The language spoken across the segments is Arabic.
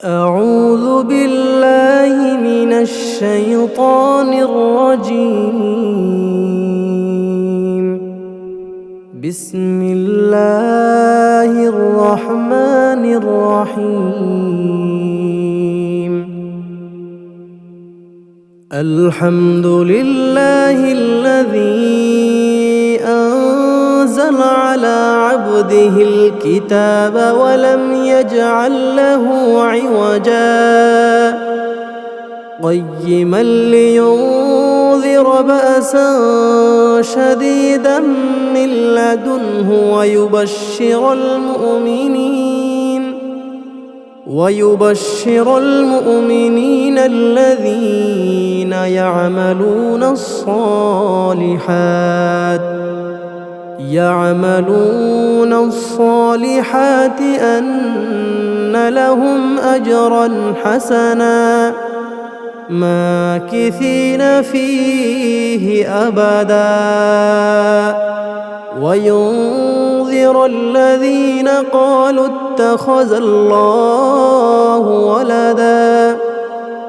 أعوذ بالله من الشيطان الرجيم. بسم الله الرحمن الرحيم. الحمد لله الذي أنزل على عبده الكتاب ولم يجعل له عوجا قيما لينذر بأسا شديدا من لدنه ويبشر المؤمنين الذين يعملون الصالحات أن لهم أجرا حسنا ماكثين فيه أبدا وينذر الذين قالوا اتخذ الله ولدا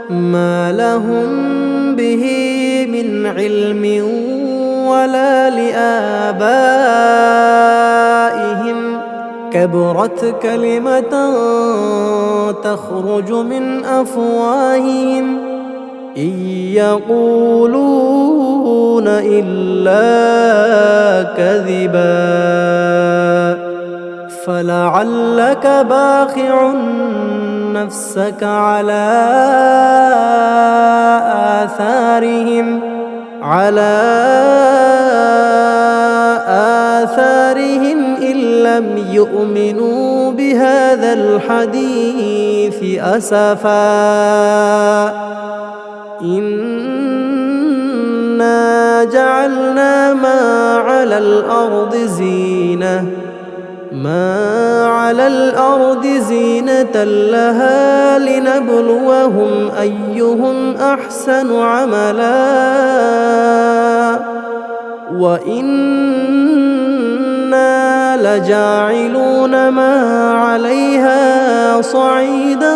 ما لهم به من علم ولا لآبائهم كبرت كلمة تخرج من أفواههم إن يقولون إلا كذبا فلعلك باخع نفسك على آثارهم إن لم يؤمنوا بهذا الحديث أسفا إنا جعلنا ما على الأرض زينة لها لنبلوهم أيهم أحسن عملا وإنا لجاعلون ما عليها صعيدا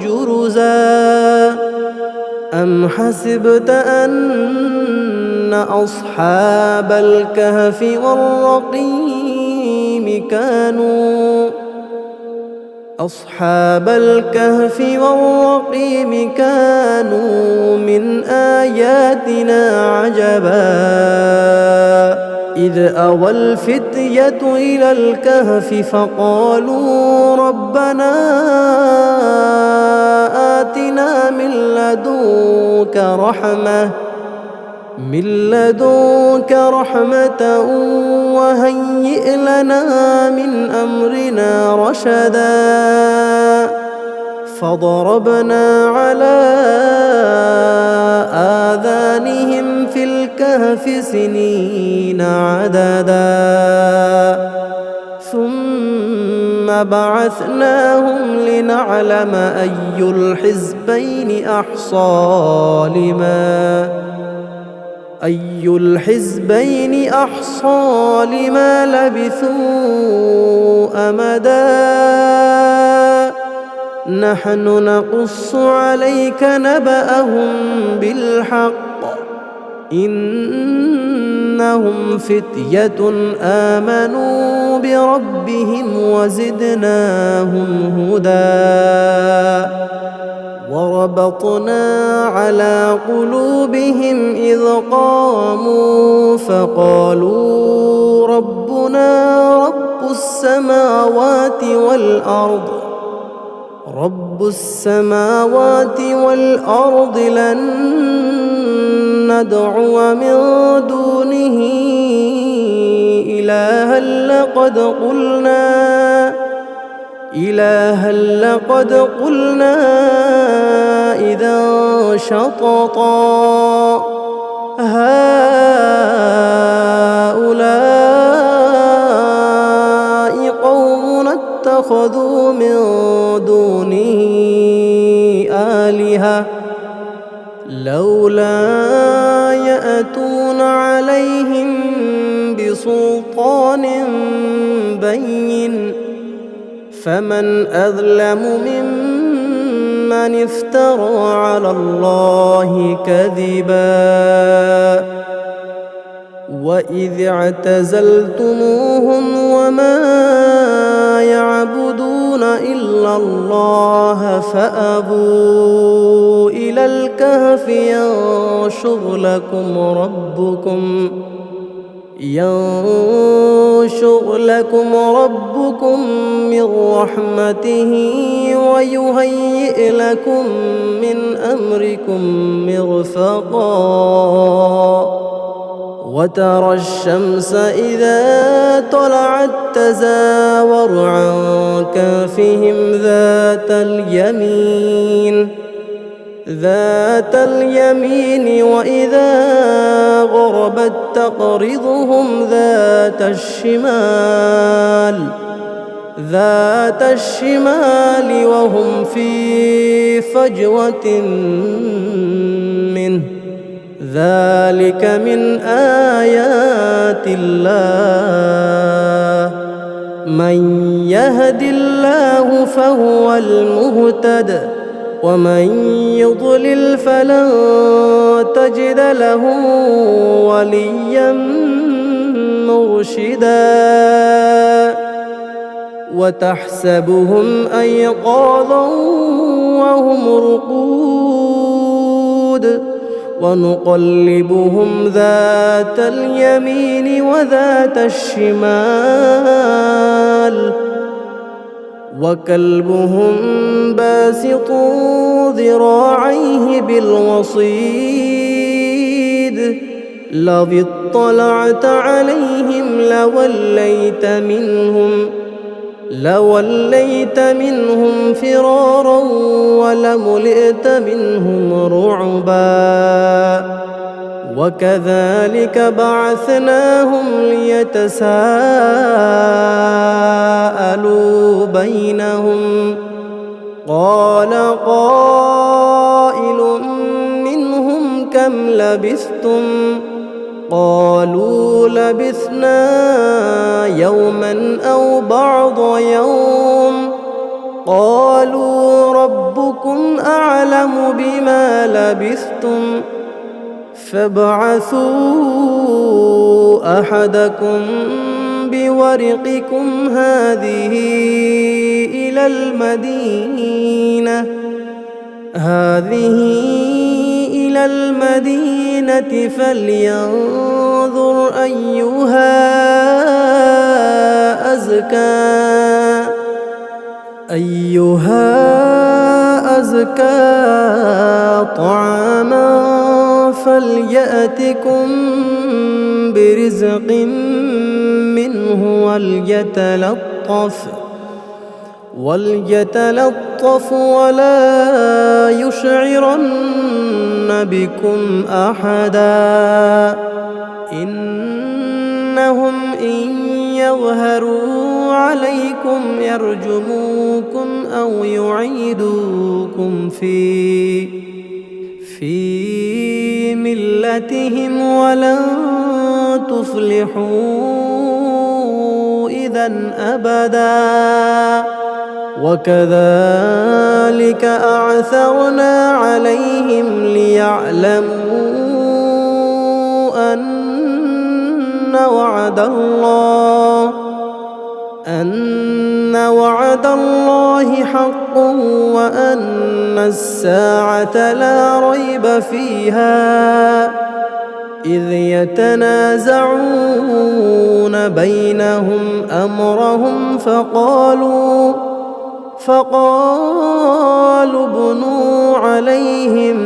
جرزا أم حسبت أن أصحاب الكهف والرقيم كانوا من آياتنا عجبا إذ أوى الفتية إلى الكهف فقالوا ربنا آتنا من لدنك رحمة وهيئ لنا من أمرنا رشدا فضربنا على آذانهم في الكهف سنين عددا ثم بعثناهم لنعلم أي الحزبين أحصى لما لبثوا أمدا نحن نقص عليك نبأهم بالحق إنهم فتية آمنوا بربهم وزدناهم هدى وربطنا على قلوبهم إذ قاموا فقالوا ربنا رب السماوات والأرض لن ندعو من دونه إلها لقد قلنا إذا شططا هؤلاء قوم اتخذوا من دونه أهلها لولا يأتون عليهم بسلطان بين فمن أظلم ممن افترى على الله كذبا وإذ اعتزلتموهم وما يعبدون إلا الله فأبوا إلى الكهف ينشر لكم ربكم من رحمته ويهيئ لكم من أمركم مرفقا وترى الشمس إذا طلعت تزاور عن كهفهم ذات اليمين وإذا غربت تقرضهم ذات الشمال وهم في فجوة منه ذلك من آيات الله من يهد الله فهو المهتد ومن يضلل فلن تجد له وليا مرشدا وتحسبهم أيقاظا وهم رقود ونقلبهم ذات اليمين وذات الشمال وكلبهم باسط ذراعيه بالوصيد لو اطلعت عليهم لوليت منهم فرارا ولملئت منهم رعبا وكذلك بعثناهم ليتساءلوا بينهم قال قائل منهم كم لبثتم قالوا لبثنا يوما أو بعض يوم قالوا ربكم أعلم بما لبثتم فابعثوا أحدكم بورقكم هذه إلى المدينة فلينظر أيها أزكى طعاما فليأتكم برزق منه وليتلطف ولا يشعرن بكم أحدا إنهم إن يظهروا عليكم يرجموكم أو يعيدوكم في ملتهم ولن تفلحوا إذا أبدا وكذلك أعثرنا عليهم ليعلموا أن وعد الله حق وأن الساعة لا ريب فيها إذ يتنازعون بينهم أمرهم فقالوا ابنوا عليهم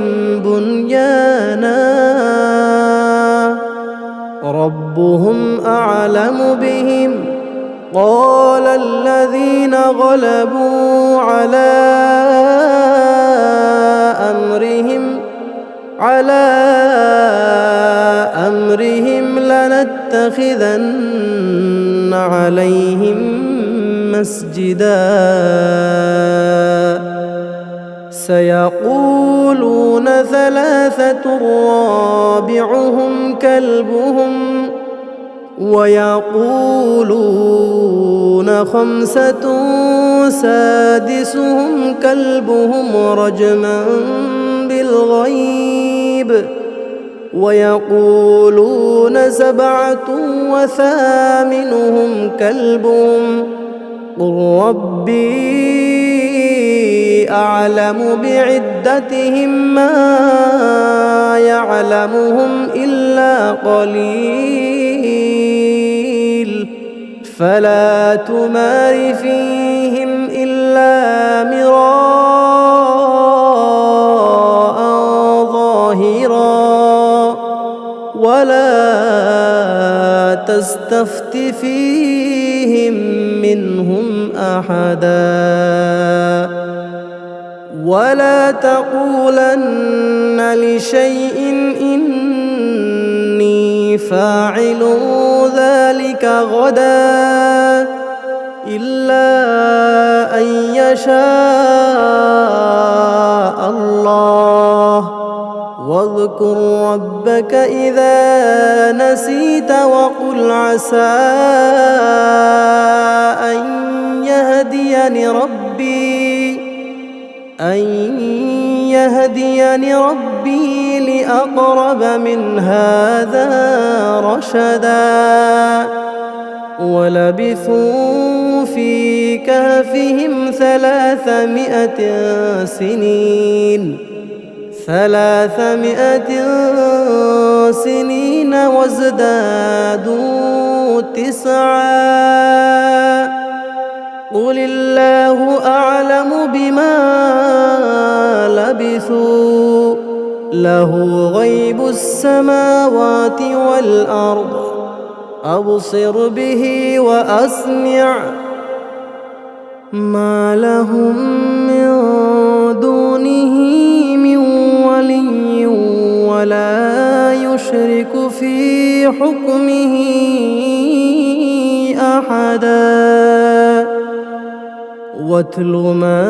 بنيانا ربهم أعلم بهم قال الذين غلبوا على أمرهم لنتخذن عليهم مسجدا سيقولون ثلاثة رابعهم كلبهم ويقولون خمسة سادسهم كلبهم رجما بالغيب ويقولون سبعة وثامنهم كلبهم قل ربي أعلم بعدتهم ما يعلمهم إلا قليل فلا تمار فيهم إلا مراء ظاهرا ولا تستفت فيهم منهم أحدا ولا تقولن لشيء إني فاعل ذلك غدا إلا أن يشاء الله واذكر ربك إذا نسيت وقل عسى أن يهديني ربي لأقرب من هذا رشدا ولبثوا في كهفهم 300 سنين وازدادوا 9 قل الله أعلم بما لبثوا له غيب السماوات والأرض أبصر به وأسمع ما لهم من دونه من ولي ولا يشرك في حكمه أحدا واتل ما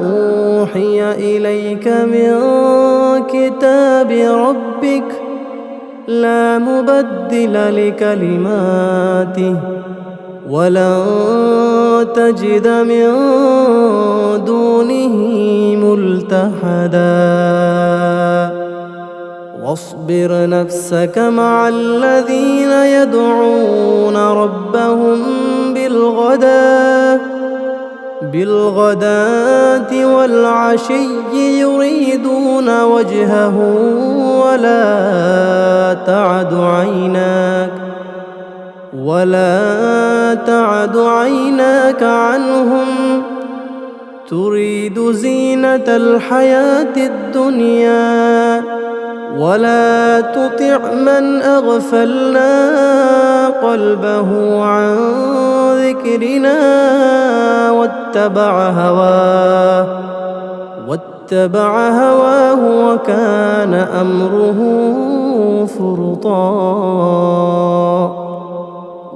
أوحي إليك من كتاب ربك لا مبدل لكلماته ولن تجد من دونه ملتحدا واصبر نفسك مع الذين يدعون ربهم بالغداة والعشي يريدون وجهه ولا تعد عيناك عنهم تريد زينة الحياة الدنيا ولا تطع من أغفلنا قلبه عن ذكرنا واتبع هواه وكان أمره فرطا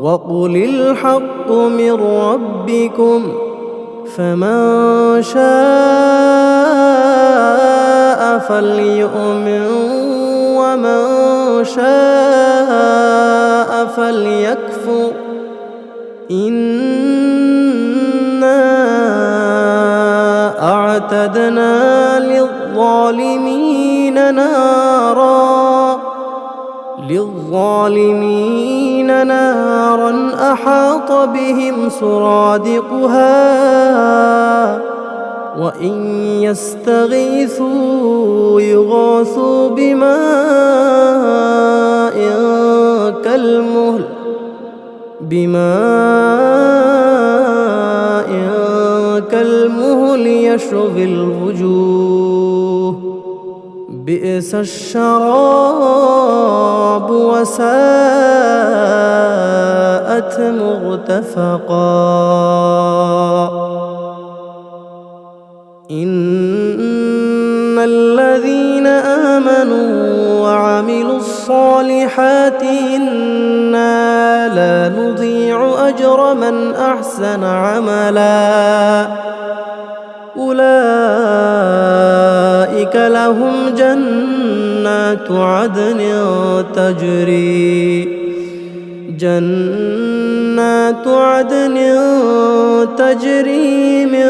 وقل الحق من ربكم فمن شاء فليؤمن ومن شاء فليكفر إنا أعتدنا للظالمين نارا أحاط بهم سرادقها وإن يستغيثوا يغاثوا بماء كالمهل يشوي الوجوه بئس الشراب وساءت مرتفقا إن الذين آمنوا وعملوا الصالحات إنا لا نضيع أجر من أحسن عملا أولئك لهم جنات عدن تجري من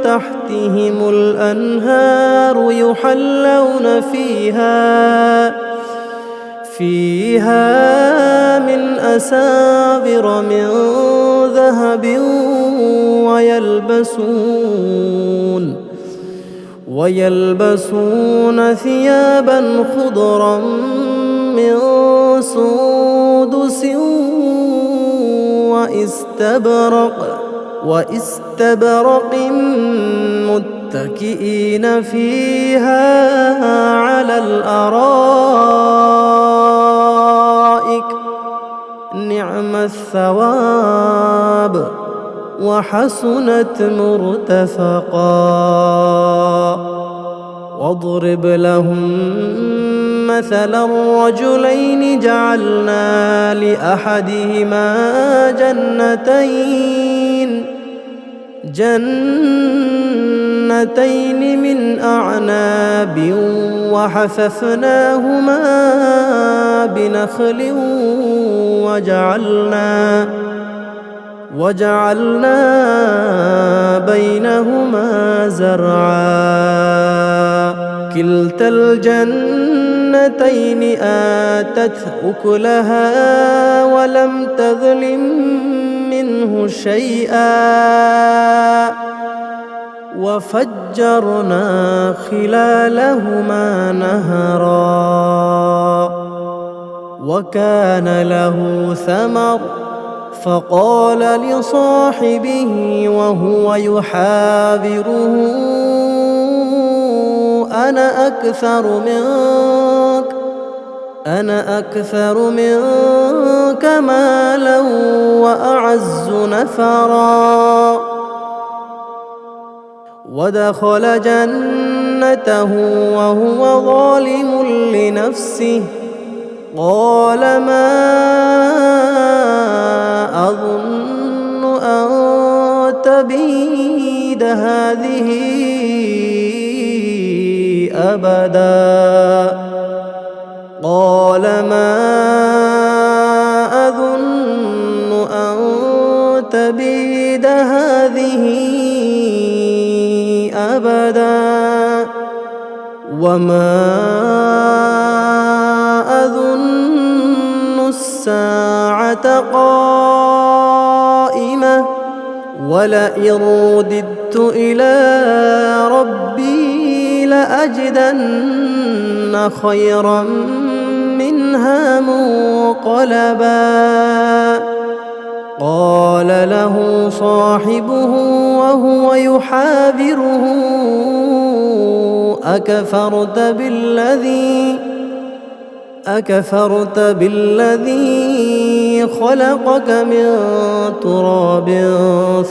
تحتهم الأنهار يحلون فيها من أساور من ذهب ويلبسون ثيابا خضرا من سندس واستبرق متكئين فيها على الأرائك نعم الثواب وحسنت مرتفقا. واضرب لهم مثلا الرجلين جعلنا لأحدهما جنتين من أعناب وحففناهما بنخل وجعلنا بينهما زرعا كلتا الجنتين آتت أكلها ولم تظلم منه شيئا وفجرنا خلالهما نهرا وكان له ثمر فقال لصاحبه وهو يحاوره أنا أكثر منك مالا وأعز نفرا. ودخل جنته وهو ظالم لنفسه قال ما أظن أن تبيد هذه أبدا وما أظن الساعة قائمة ولئن رددت إلى ربي لأجدن خيرا منها منقلبا. قال له صاحبه وهو يحاوره أكفرت بالذي خلقك من تراب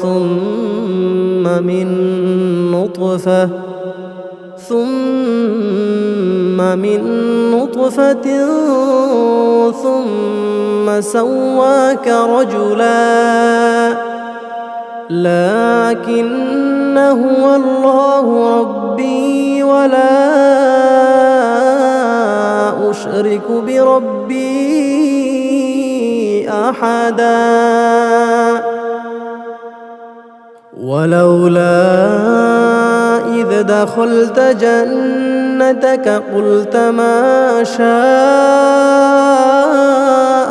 ثم من نطفة ثم سواك رجلا لكن هو الله ربي ولا أشرك بربي أحدا. ولولا إذ دخلت جنتك قلت ما شاء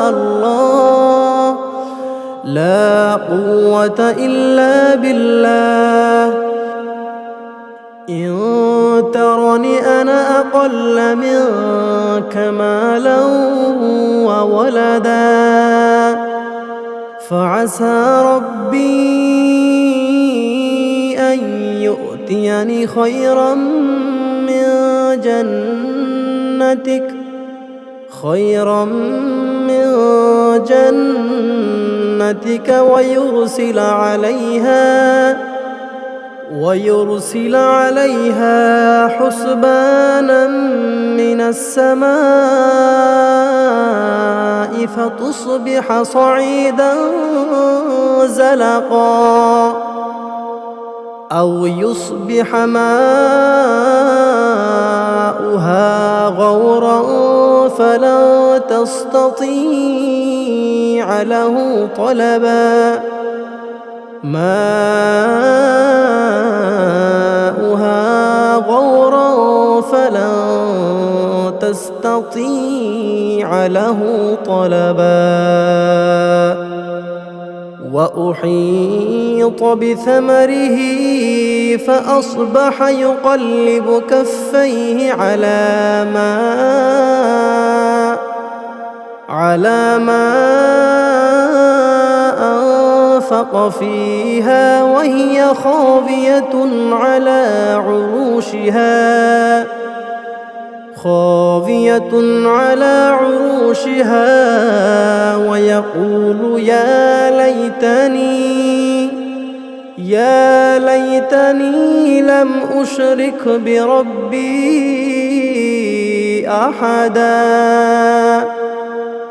الله لا قوة إلا بالله إن ترني أنا أقل منك مالا وولدا فعسى ربي أن يؤتيني خيرا من جنتك ويرسل عليها حسبانا من السماء فتصبح صعيدا زلقا أو يصبح ماؤها غورا فلن تستطيع له طلبا ماؤها غورا فلن تستطيع له طلبا وأحيط بثمره فأصبح يقلب كفيه على ما أنفق فيها وهي خاوية على عروشها ويقول يا ليتني لم أشرك بربي أحدا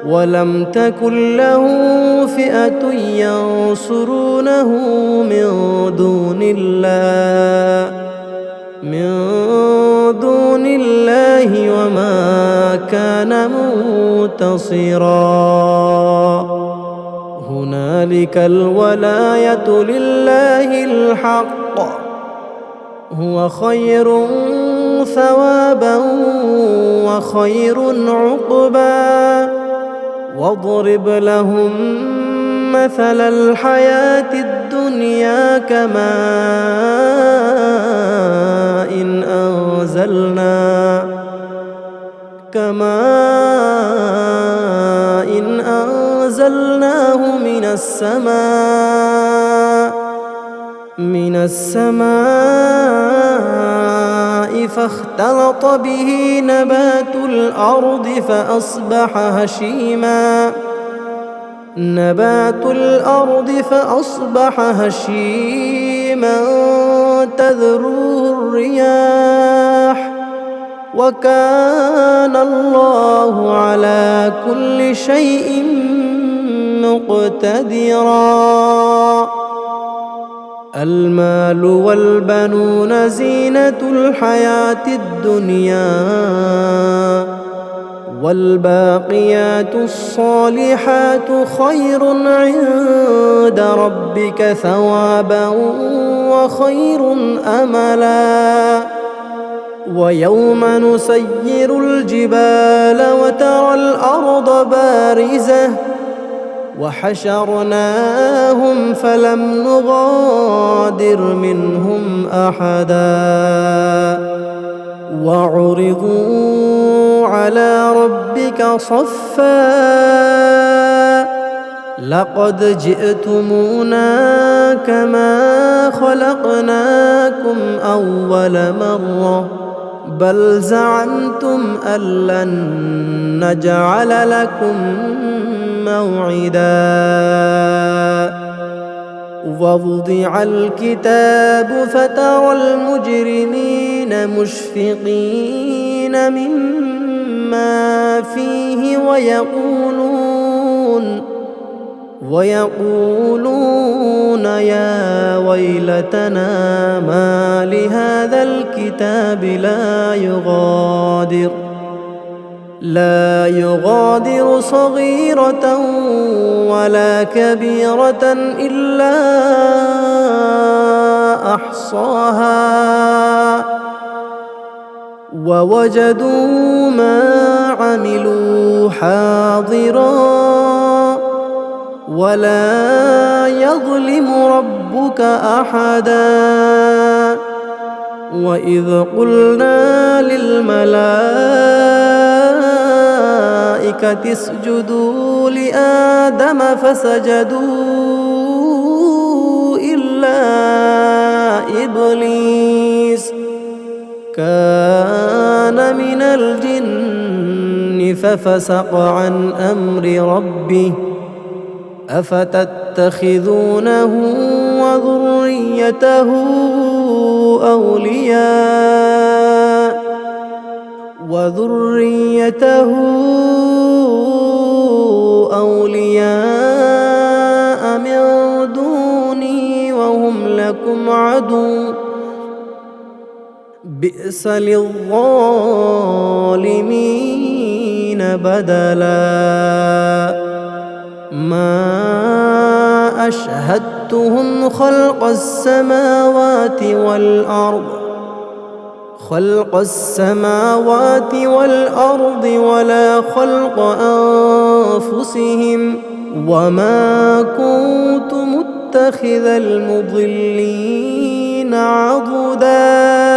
ولم تكن له فئة ينصرونه من دون الله وما كان منتصرا هنالك الولاية لله الحق هو خير ثوابا وخير عقبا واضرب لهم مثل الحياة الدنيا كماء إن أنزلناه من السماء فاختلط به نبات الأرض فأصبح هشيما تذروه الرياح وكان الله على كل شيء مقتدرا المال والبنون زينة الحياة الدنيا والباقيات الصالحات خير عند ربك ثوابا وخير أملا ويوم نسير الجبال وترى الأرض بارزة وحشرناهم فلم نغادر منهم أحدا وعرضوا على ربك صفا لقد جئتمونا كما خلقناكم أول مرة بل زعمتم أن لن نجعل لكم موعدا ووضع الكتاب فترى المجرمين مشفقين مما فيه ويقولون يا ويلتنا ما لهذا الكتاب لا يغادر صغيرة ولا كبيرة إلا أحصاها ووجدوا ما عملوا حاضرا ولا يظلم ربك أحدا وإذ قلنا للملائكة اسجدوا لآدم فسجدوا إلا إبليس كان من الجن ففسق عن أمر ربه أفتتخذونه وذريته أولياء من دوني وهم لكم عدو بئس للظالمين بدلا ما أشهدتهم خلق السماوات والأرض ولا خلق أنفسهم وما كنت متخذ المضلين عضدا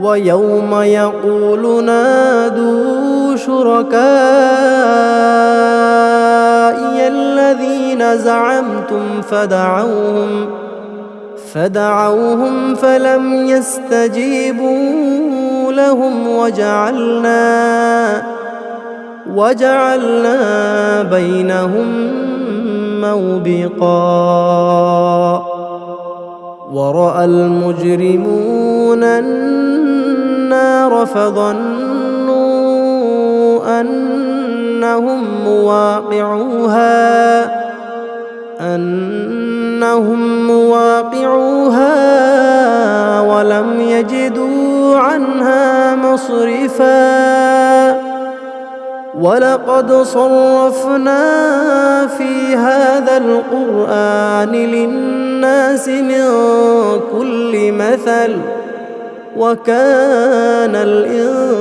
ويوم يقول نادوا شركائي الذين زعمتم فدعوهم فلم يستجيبوا لهم وجعلنا بينهم موبقا ورأى المجرمون النار فظنوا أنهم مواقعوها ولم يجدوا عنها مصرفا ولقد صرفنا في هذا القرآن للناس من كل مثل وكان الإنسان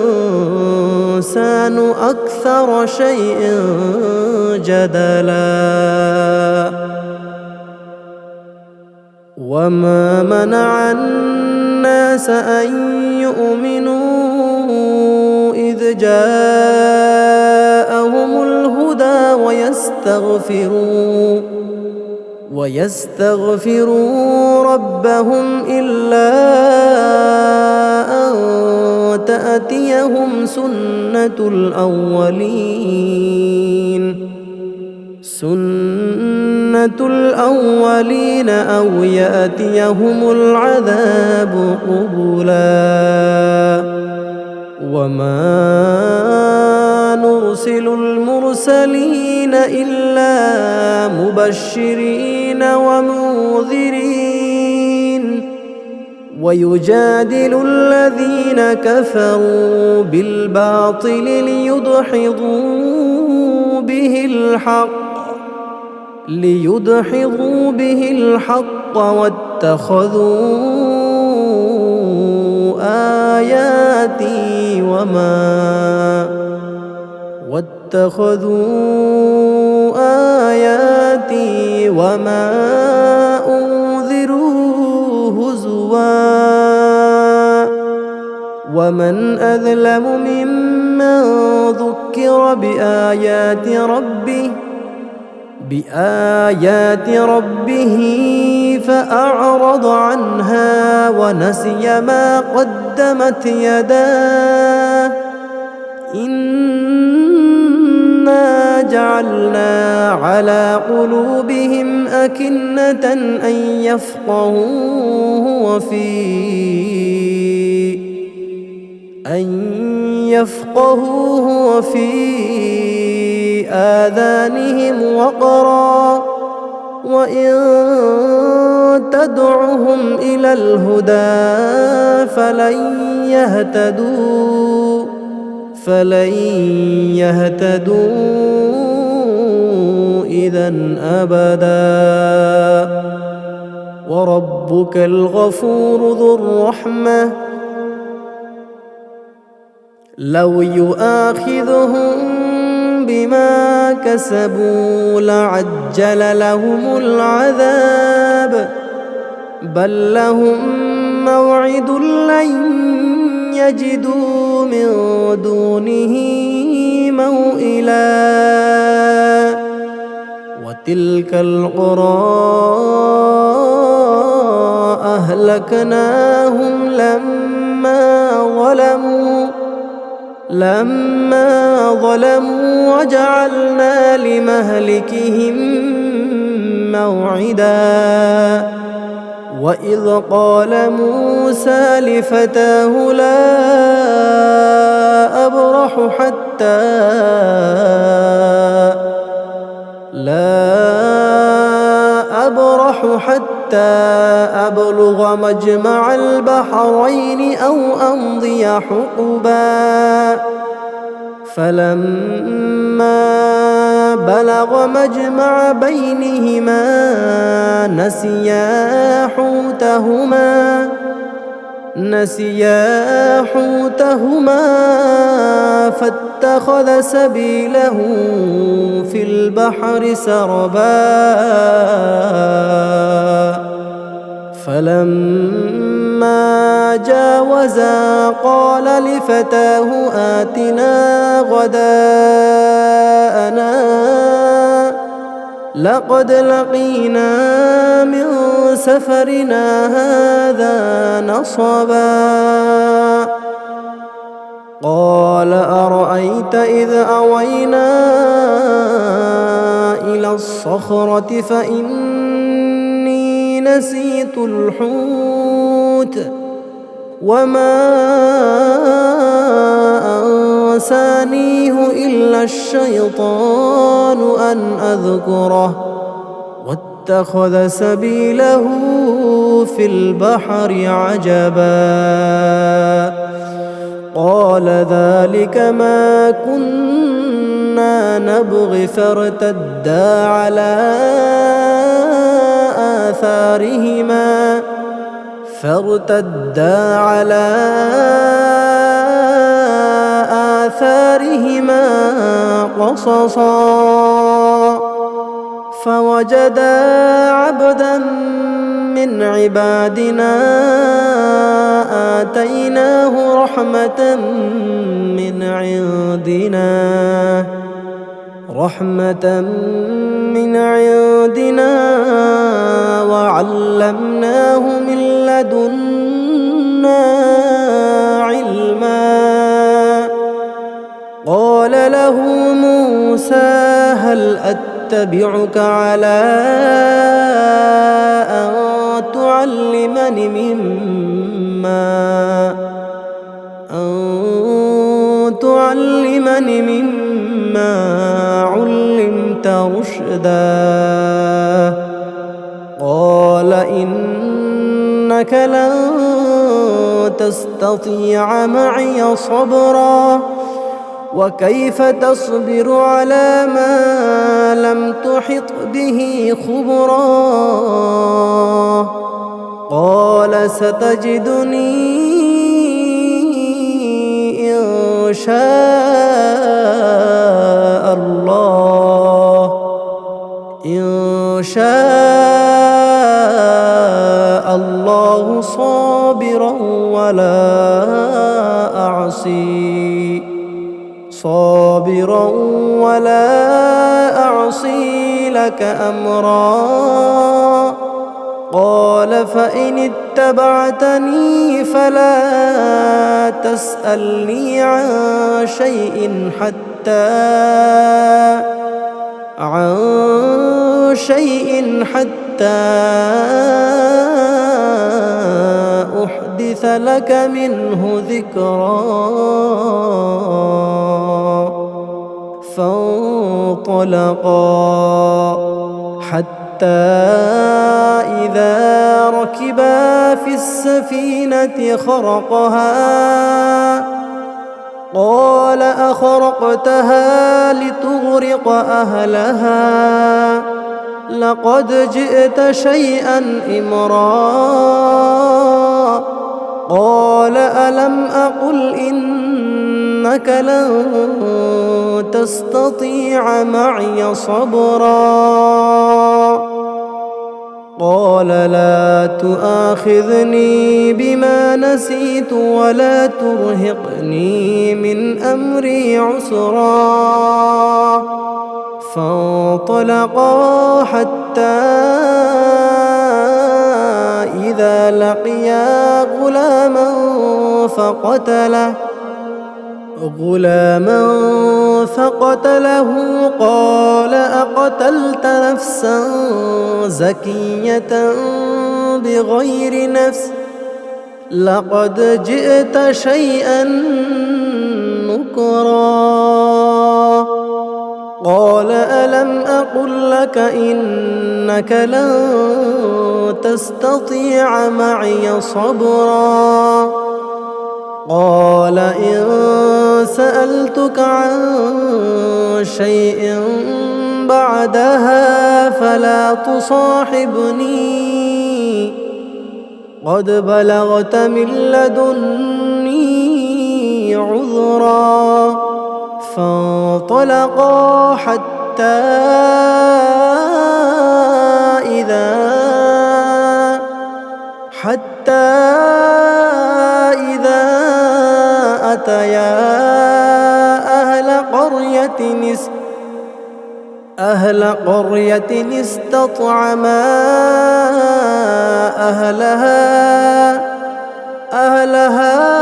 أكثر شيء جدلا وما منع الناس أن يؤمنوا إذ جاءهم الهدى ويستغفروا ربهم إلا أن تأتيهم سنة الأولين أو يأتيهم العذاب قبلا وما نرسل المرسلين إلا مبشرين ومنذرين ويجادل الذين كفروا بالباطل ليدحضوا به الحق واتخذوا آياتي وما أنذروا هزوا ومن أظلم ممن ذكر بآيات ربه فأعرض عنها ونسي ما قدمت يداه إنا جعلنا على قلوبهم أكنة أن يفقهوه وفي آذانهم وقرا وإن تدعهم إلى الهدى فلن يهتدوا إذن أبدا وربك الغفور ذو الرحمة لو يؤاخذهم بما كسبوا لعجل لهم العذاب بل لهم موعد لن يجدوا من دونه موئلا وتلك القرى أهلكناهم لما ظلموا وجعلنا لمهلكهم موعدا وإذ قال موسى لفتاه لا أبرح حتى حتى أبلغ مجمع البحرين أو أمضي حقبا فلما بلغ مجمع بينهما نسيا حوتهما فاتخذ سبيله في البحر سربا فلما جاوزا قال لفتاه آتنا غداءنا لقد لقينا من سفرنا هذا نصبا قال أرأيت إذ أوينا إلى الصخرة فإني نسيت الحوت وما أنسانيه إلا الشيطان أن أذكره واتخذ سبيله في البحر عجبا قال ذلك ما كنا نبغي فارتدا على آثارهما قصصا فوجدا عبدا من عبادنا آتيناه رحمة من عندنا وعلمناه من لدنا علما قال له موسى هل أتبعك على أن تعلمني مما علمت رشدا قال إنك لن تستطيع معي صبرا وكيف تصبر على ما لم تحط به خبرا قال ستجدني إن شاء الله صابرا ولا أعصي لك أمرا قال فإن اتبعتني فلا تسألني عن شيء حتى أحدث لك منه ذكرا فانطلقا حتى إذا ركبا في السفينة خرقها قال أخرقتها لتغرق أهلها لقد جئت شيئا إمرا قال ألم أقل إنك لن تستطيع معي صبرا قال لا تؤاخذني بما نسيت ولا ترهقني من أمري عسرا فانطلقا حتى إذا لقيا غلاما فقتله قال أقتلت نفسا زكية بغير نفس لقد جئت شيئا نكرا قال ألم أقل لك إنك لن تستطيع معي صبرا قال إن سألتك عن شيء بعدها فلا تصاحبني قد بلغت من لدني عذرا فانطلقا حتى إذا أتيا أهل قرية استطعما أهلها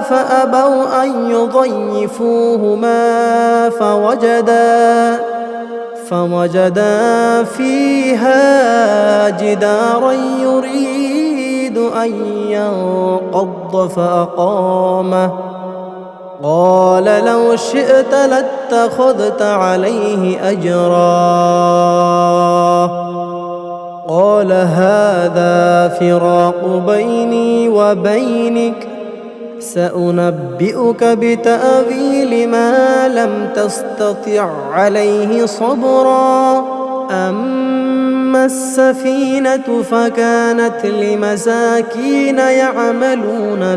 فأبوا أن يضيفوهما فوجدا فيها جدارا يريد أن ينقض فأقامه قال لو شئت لاتخذت عليه أجرا قال هذا فراق بيني وبينك سأنبئك بتأويل ما لم تستطع عليه صبرا أما السفينة فكانت لمساكين يعملون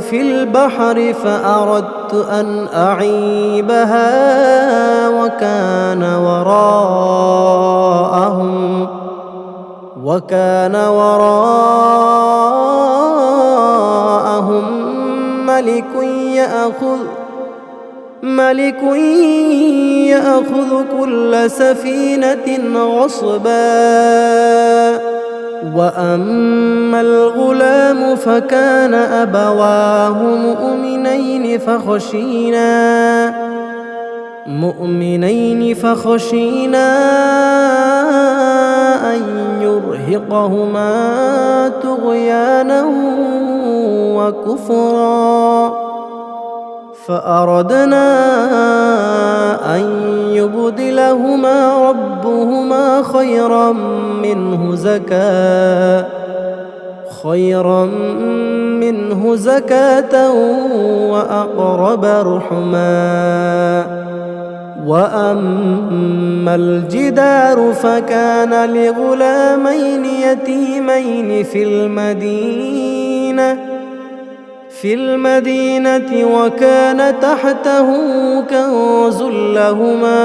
في البحر فأردت أن أعيبها وكان وراءهم ملك يأخذ كل سفينة غصبا وأما الغلام فكان أبواه مؤمنين فخشينا أن يرهقهما طغيانا وكفرا فأردنا أن يبدلهما ربهما خيرا منه زكاة وأقرب رحما وأما الجدار فكان لغلامين يتيمين في المدينة وكان تحته كنز لهما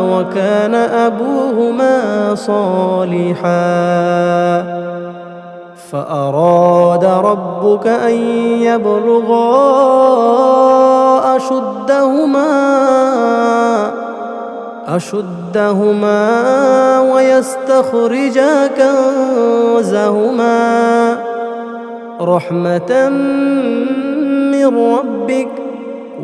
وكان أبوهما صالحا فأراد ربك أن يبلغا أشدهما ويستخرجا كنزهما رحمة من ربك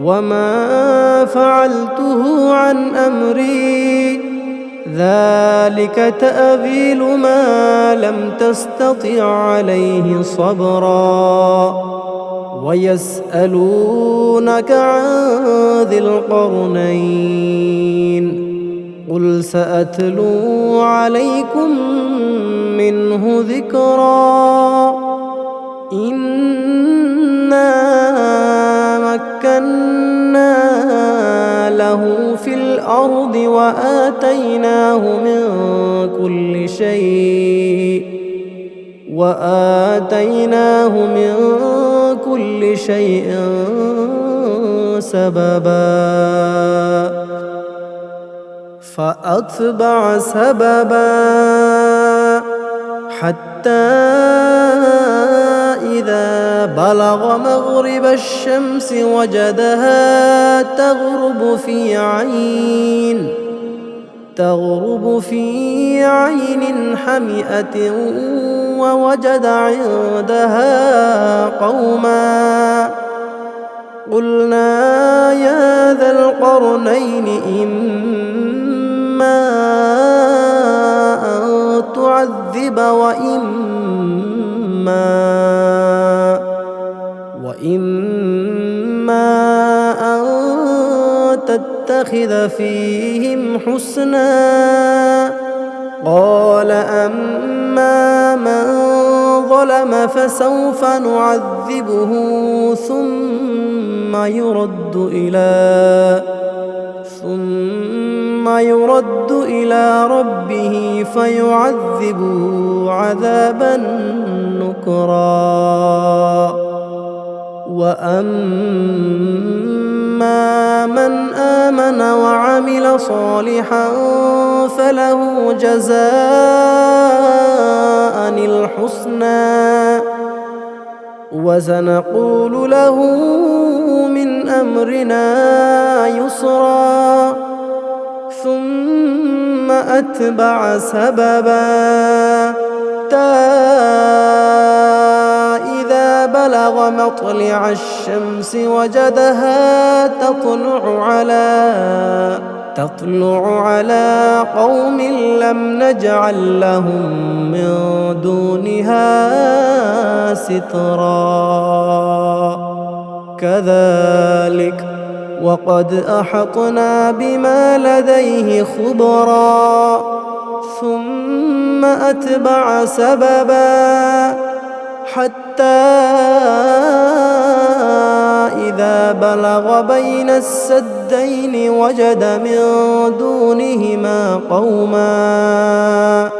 وما فعلته عن أمري ذلك تأويل ما لم تستطع عليه صبرا ويسألونك عن ذي القرنين قل سأتلو عليكم منه ذكرا إنا مكنا له في الأرض وآتيناه من كل شيء سببا فأتبع سببا حتى إذا بلغ مغرب الشمس وجدها تغرب في عين حمئة ووجد عندها قوما قلنا يا ذا القرنين إما أن تعذب وإما نتخذ فيهم حسنا. قال أما من ظلم فسوف نعذبه ثم يرد إلى ربه فيعذبه عذابا نكرا. وأما من آمن وعمل صالحا فله جزاء الحسنى وسنقول له من أمرنا يسرا. ثم أتبع سببا إذا بلغ مطلع الشمس وجدها تطلع على قوم لم نجعل لهم من دونها سترا. كذلك وقد أحطنا بما لديه خبرا. ثم أتبع سببا حتى إذا بلغ بين السدين وجد من دونهما قوما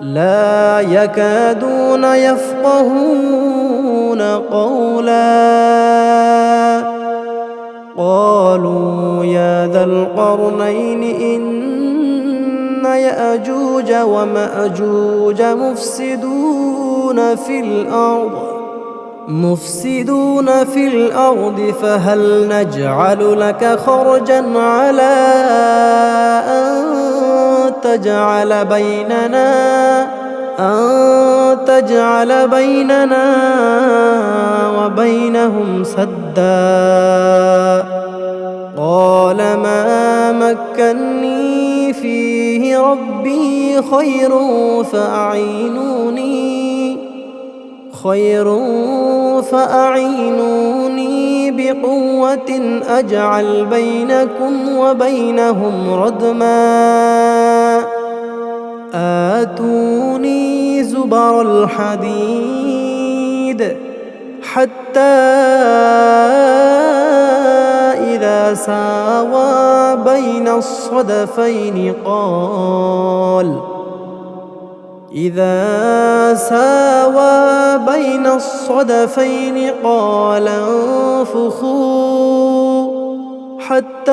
لا يكادون يفقهون قولا. قالوا يا ذا القرنين إن يأجوج ومأجوج مفسدون في الأرض فهل نجعل لك خرجا على أن تجعل بيننا وبينهم سدا. قال ما مكني فيه ربي خير فأعينوني بقوة أجعل بينكم وبينهم ردما. آتوني زبر الحديد حتى إذا ساوى بين الصدفين قال انفخوا حتى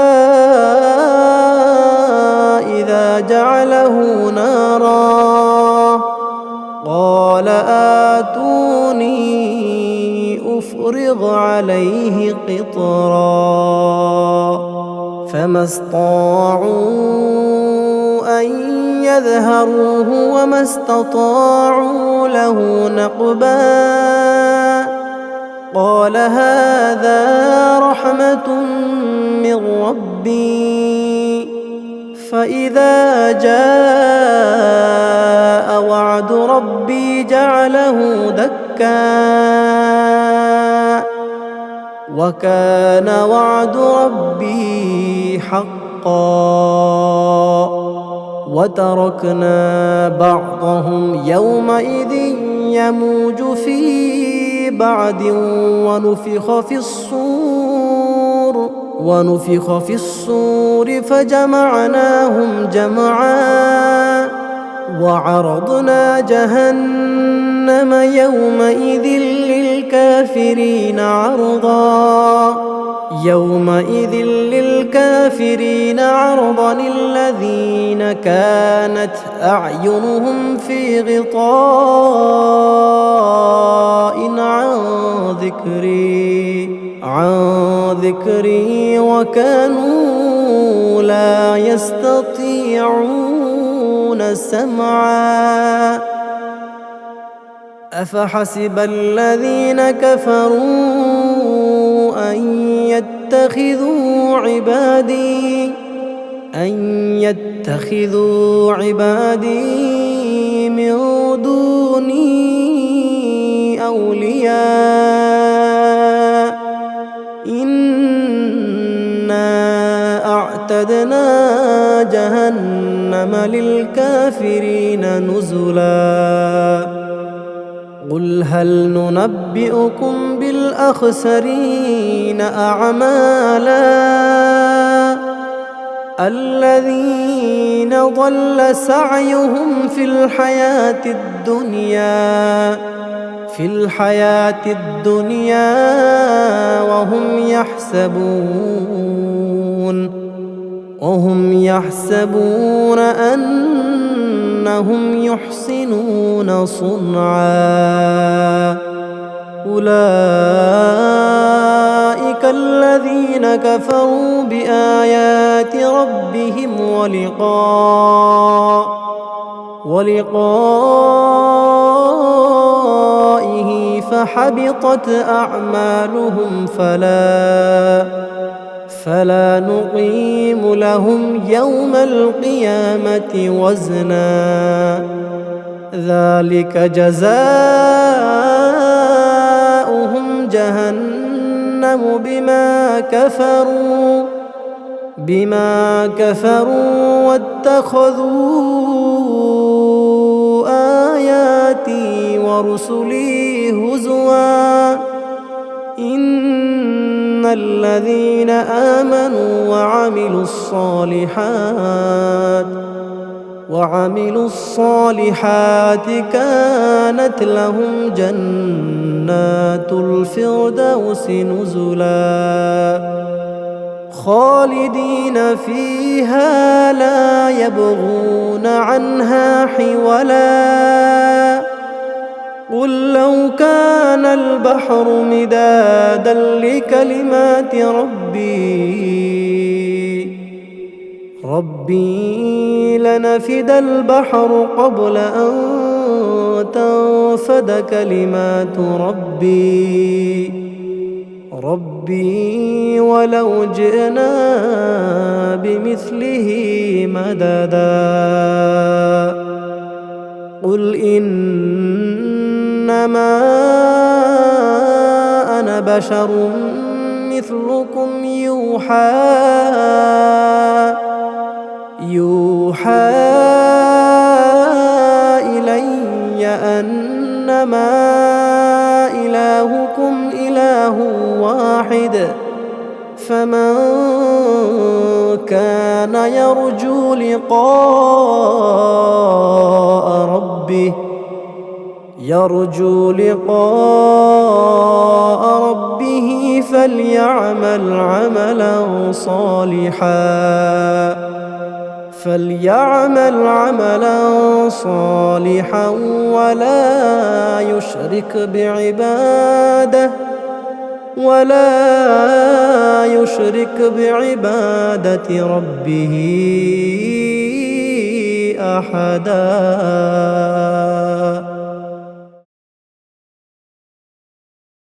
إذا جعله نارا قال آتوني أفرغ عليه قطرا. فما استطاعوا أن يظهروه وما استطاعوا له نقبا. قال هذا رحمة من ربي فإذا جاء وعد ربي جعله دكا وكان وعد ربي حقا. وتركنا بعضهم يومئذ يموج في بعد ونفخ في الصور فجمعناهم جمعا. وعرضنا جهنم يومئذ للكافرين عرضا الذين كانت أعينهم في غطاء عن ذكري وكانوا لا يستطيعون سمعا. أفحسب الذين كفروا أن يتخذوا عبادي من دوني أولياء إنا وأعتدنا جهنم للكافرين نزلا قل هل ننبئكم بالأخسرين أعمالا الذين ضل سعيهم في الحياة الدنيا وهم يحسبون أنهم يحسنون صنعا أولئك الذين كفروا بآيات ربهم ولقائه فحبطت أعمالهم فلا نقيم لهم يوم القيامة وزنا ذلك جزاؤهم جهنم بما كفروا واتخذوا آياتي ورسلي هزوا إن الذين آمنوا وعملوا الصالحات كانت لهم جنات الفردوس نزلا خالدين فيها لا يبغون عنها حولا قل لو كان البحر مدادا لكلمات ربي لنفد البحر قبل أن تنفد كلمات ربي ولو جئنا بمثله مددا قل إنما أنا بشر مثلكم يوحى إلي أنما إلهكم إله واحد فمن كان يرجو لقاء ربه فليعمل عملا صالحا ولا يشرك بعبادة ربه أحدا.